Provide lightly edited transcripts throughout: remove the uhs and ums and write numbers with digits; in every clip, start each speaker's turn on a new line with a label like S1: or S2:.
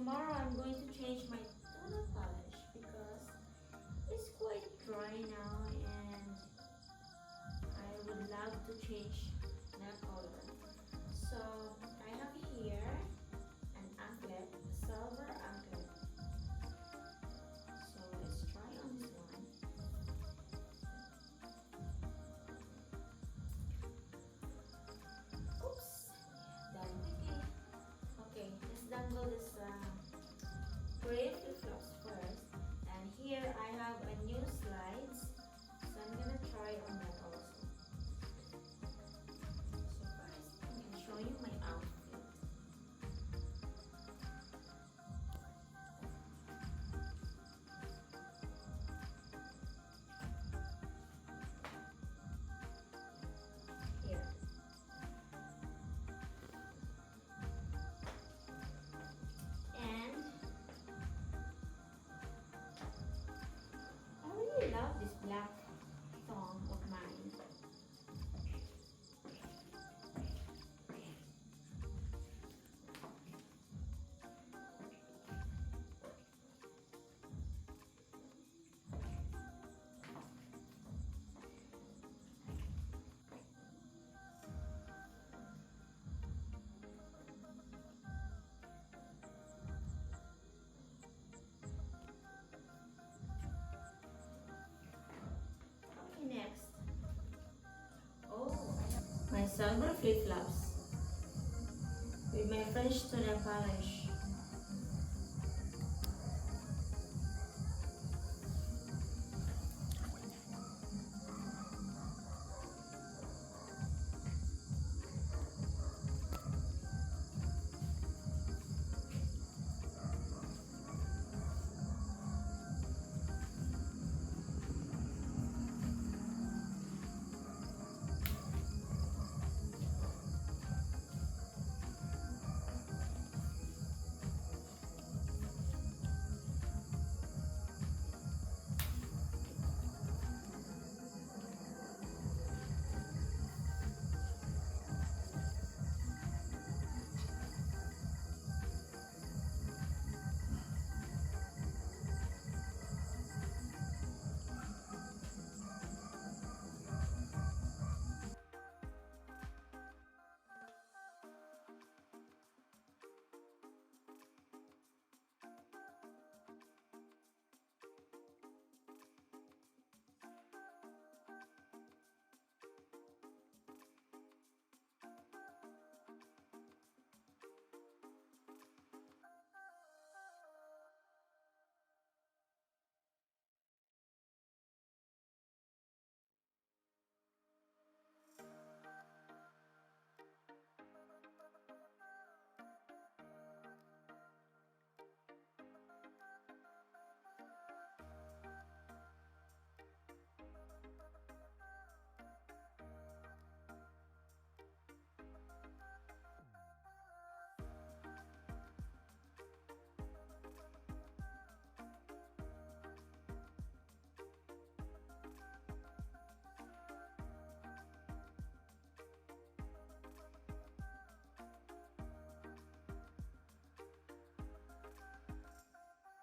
S1: tomorrow I'm going to change my tuna polish because it's quite dry now and I would love to change the color. So I have here an anklet, a silver anklet. So let's try on this one. Oops, done quickly. Okay, let's dangle this gray flip-flops first. And here I have a new slides. So I'm gonna try on that also. So first, I'm gonna show you my outfit. Here. And I really love this black thong of mine. Okay, next. Oh, I have my silver flip-flops with my French tuna polish.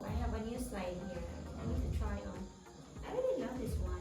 S1: I have a new slide here. I need to try on. I really love this one.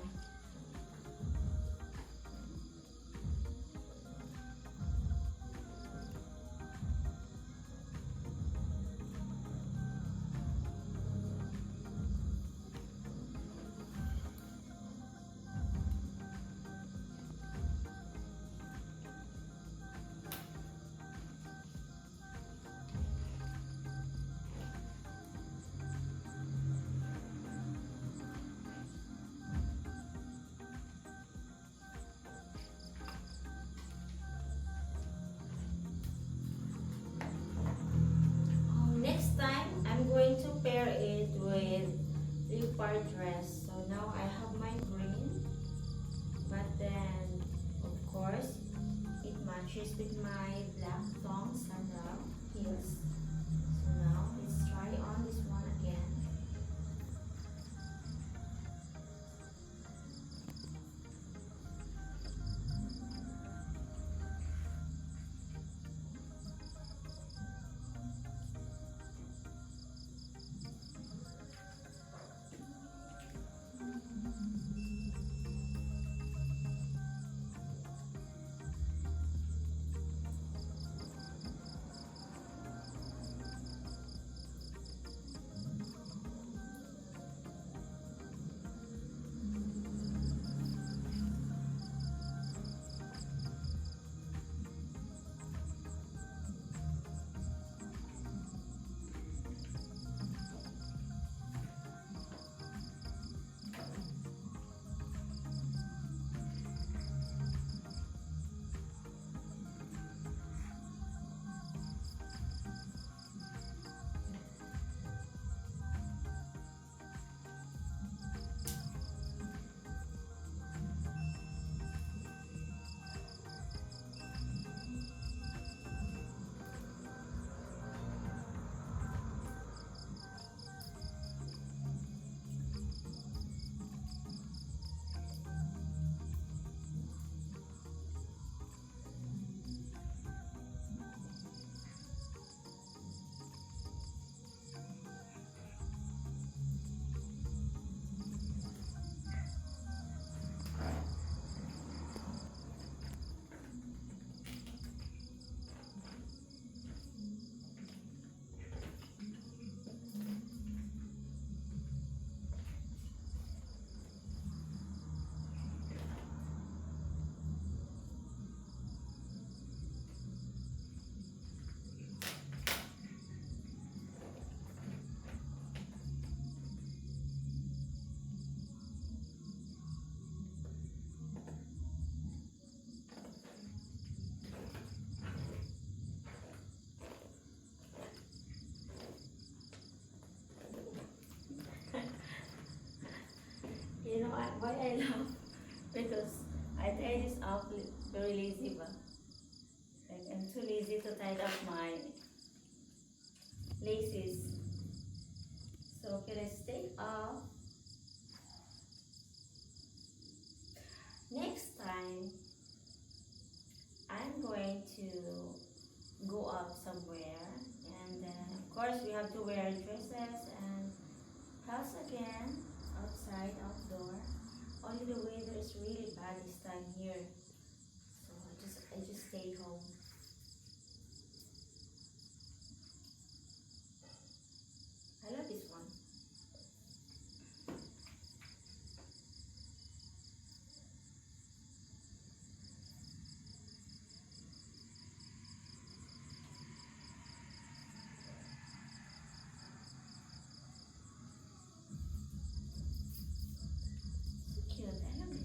S1: Why I laugh? Because I tie this up very lazy ba? Like I'm too lazy to tie up my laces. So okay, let's take off. Next time, I'm going to go out somewhere, and of course we have to wear dresses and house again, outside, outdoor. Only the weather is really bad this time here, so I just stay home. I love this one. So cute. I love this.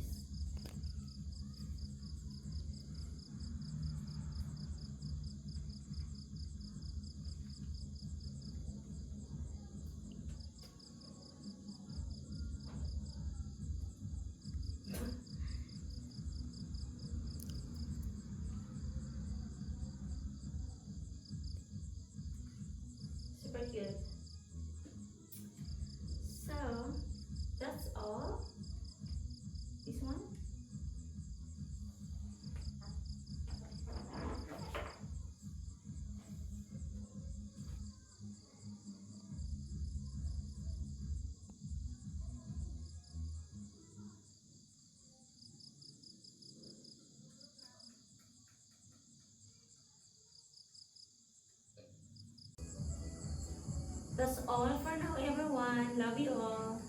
S1: Super cute. So that's all. This one. That's all for now, everyone. Love you all.